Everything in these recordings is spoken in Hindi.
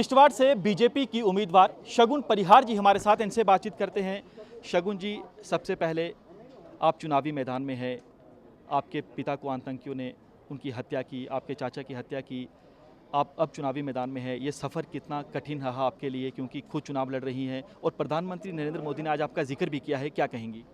किश्तवाड़ से बीजेपी की उम्मीदवार शगुन परिहार जी हमारे साथ, इनसे बातचीत करते हैं। शगुन जी, सबसे पहले आप चुनावी मैदान में हैं। आपके पिता को आतंकियों ने उनकी हत्या की, आपके चाचा की हत्या की, आप अब चुनावी मैदान में हैं। ये सफ़र कितना कठिन रहा आपके लिए, क्योंकि खुद चुनाव लड़ रही हैं और प्रधानमंत्री नरेंद्र मोदी ने आज आपका जिक्र भी किया है, क्या कहेंगी?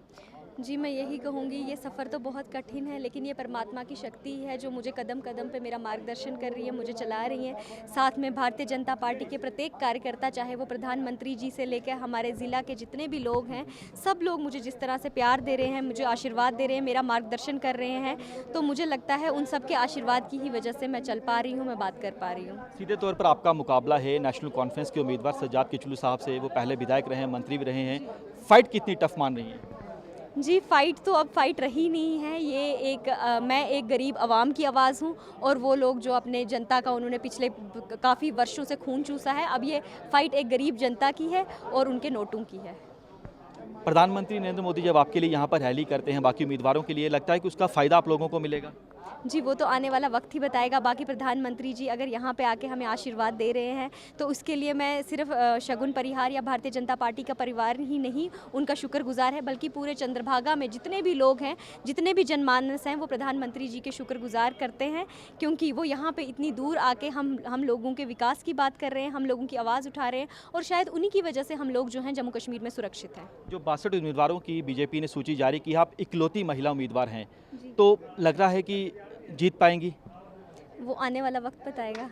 जी, मैं यही कहूँगी, ये सफ़र तो बहुत कठिन है, लेकिन ये परमात्मा की शक्ति है जो मुझे कदम कदम पे मेरा मार्गदर्शन कर रही है, मुझे चला रही है। साथ में भारतीय जनता पार्टी के प्रत्येक कार्यकर्ता, चाहे वो प्रधानमंत्री जी से लेकर हमारे ज़िला के जितने भी लोग हैं, सब लोग मुझे जिस तरह से प्यार दे रहे हैं, मुझे आशीर्वाद दे रहे हैं, मेरा मार्गदर्शन कर रहे हैं, तो मुझे लगता है उन सब के आशीर्वाद की ही वजह से मैं चल पा रही हूँ, मैं बात कर पा रही हूँ। सीधे तौर पर आपका मुकाबला है नेशनल कॉन्फ्रेंस के उम्मीदवार सज्जाद किचलू साहब से। वो पहले विधायक रहे हैं, मंत्री भी रहे हैं। फाइट कितनी टफ मान रही है? जी, फ़ाइट तो अब फ़ाइट रही नहीं है। ये मैं एक गरीब आवाम की आवाज़ हूँ और वो लोग जो अपने जनता का उन्होंने पिछले काफ़ी वर्षों से खून चूसा है, अब ये फ़ाइट एक गरीब जनता की है और उनके नोटों की है। प्रधानमंत्री नरेंद्र मोदी जब आपके लिए यहाँ पर रैली करते हैं, बाकी उम्मीदवारों के लिए, लगता है कि उसका फ़ायदा आप लोगों को मिलेगा? जी, वो तो आने वाला वक्त ही बताएगा। बाकी प्रधानमंत्री जी अगर यहाँ पे आके हमें आशीर्वाद दे रहे हैं, तो उसके लिए मैं सिर्फ शगुन परिहार या भारतीय जनता पार्टी का परिवार ही नहीं उनका शुक्रगुजार है, बल्कि पूरे चंद्रभागा में जितने भी लोग हैं, जितने भी जनमानस हैं, वो प्रधानमंत्री जी के शुक्रगुजार करते हैं, क्योंकि वो यहाँ पे इतनी दूर आके हम लोगों के विकास की बात कर रहे हैं, हम लोगों की आवाज़ उठा रहे हैं और शायद उन्हीं की वजह से हम लोग जो हैं जम्मू कश्मीर में सुरक्षित हैं। जो 62 उम्मीदवारों की बीजेपी ने सूची जारी की, आप इकलौती महिला उम्मीदवार हैं, तो लग रहा है कि जीत पाएंगी? वो आने वाला वक्त बताएगा।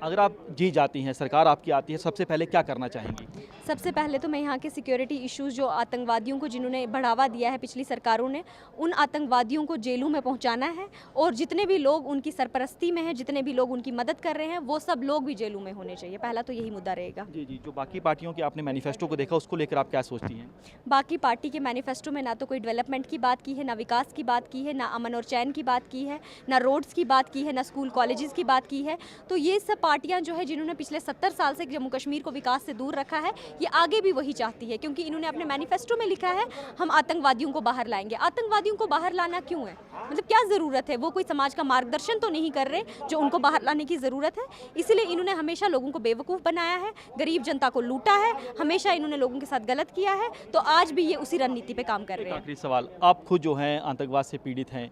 अगर आप जीत जाती हैं, सरकार आपकी आती है, सबसे पहले क्या करना चाहेंगी? सबसे पहले तो मैं यहाँ के सिक्योरिटी इश्यूज़, जो आतंकवादियों को जिन्होंने बढ़ावा दिया है पिछली सरकारों ने, उन आतंकवादियों को जेलों में पहुँचाना है और जितने भी लोग उनकी सरपरस्ती में हैं, जितने भी लोग उनकी मदद कर रहे हैं, वो सब लोग भी जेलों में होने चाहिए। पहला तो यही मुद्दा रहेगा। जी जी, जो बाकी पार्टियों के आपने मैनिफेस्टो को देखा, उसको लेकर आप क्या सोचती हैं? बाकी पार्टी के मैनिफेस्टो में ना तो कोई डेवलपमेंट की बात की है, ना विकास की बात की है, ना अमन और चैन की बात की है, ना रोड्स की बात की है, ना स्कूल कॉलेजेस की बात की है। तो ये सब पार्टियाँ जो है जिन्होंने पिछले 70 साल से जम्मू कश्मीर को विकास से दूर रखा है, ये आगे भी वही चाहती है, क्योंकि इन्होंने अपने मैनिफेस्टो में लिखा है हम आतंकवादियों को बाहर लाएंगे। आतंकवादियों को बाहर लाना क्यों है? मतलब क्या ज़रूरत है? वो कोई समाज का मार्गदर्शन तो नहीं कर रहे जो उनको बाहर लाने की ज़रूरत है। इसीलिए इन्होंने हमेशा लोगों को बेवकूफ़ बनाया है, गरीब जनता को लूटा है, हमेशा इन्होंने लोगों के साथ गलत किया है, तो आज भी ये उसी रणनीति पे काम कर रहे हैं। आखिरी सवाल, आप खुद जो हैं आतंकवाद से पीड़ित हैं,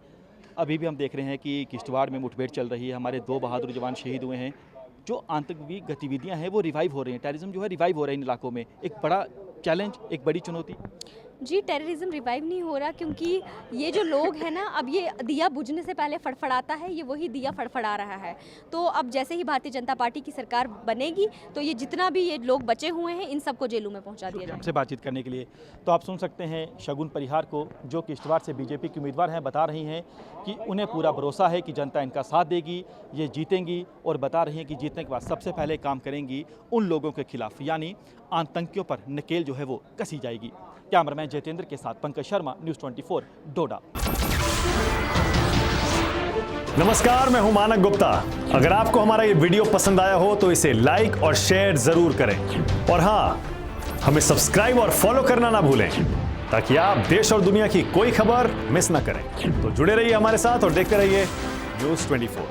अभी भी हम देख रहे हैं कि किश्तवाड़ में मुठभेड़ चल रही है, हमारे 2 बहादुर जवान शहीद हुए हैं। जो आतंकी गतिविधियां हैं वो रिवाइव हो रही हैं, टेररिज्म जो है रिवाइव हो रहा है इन इलाकों में। एक बड़ा चैलेंज, एक बड़ी चुनौती। जी, टेररिज्म रिवाइव नहीं हो रहा, क्योंकि ये जो लोग हैं ना, अब ये दिया बुझने से पहले फड़फड़ाता है, ये वही दिया फड़फड़ा रहा है। तो अब जैसे ही भारतीय जनता पार्टी की सरकार बनेगी, तो ये जितना भी ये लोग बचे हुए हैं, इन सबको जेलों में पहुंचा दिया जाएगा। हमसे बातचीत करने के लिए तो आप सुन सकते हैं शगुन परिहार को, जो किश्तवाड़ से बीजेपी की उम्मीदवार हैं, बता रही हैं कि उन्हें पूरा भरोसा है कि जनता इनका साथ देगी, ये जीतेंगी, और बता रही हैं कि जीतने के बाद सबसे पहले काम करेंगी उन लोगों के खिलाफ, यानी आतंकियों पर नकेल जो है वो कसी जाएगी। कैमरामैन जितेंद्र के साथ पंकज शर्मा, न्यूज़ 24 डोडा। नमस्कार, मैं हूं मानक गुप्ता। अगर आपको हमारा ये वीडियो पसंद आया हो तो इसे लाइक और शेयर जरूर करें, और हां, हमें सब्सक्राइब और फॉलो करना ना भूलें, ताकि आप देश और दुनिया की कोई खबर मिस ना करें। तो जुड़े रहिए हमारे साथ और देखते रहिए न्यूज़ 24।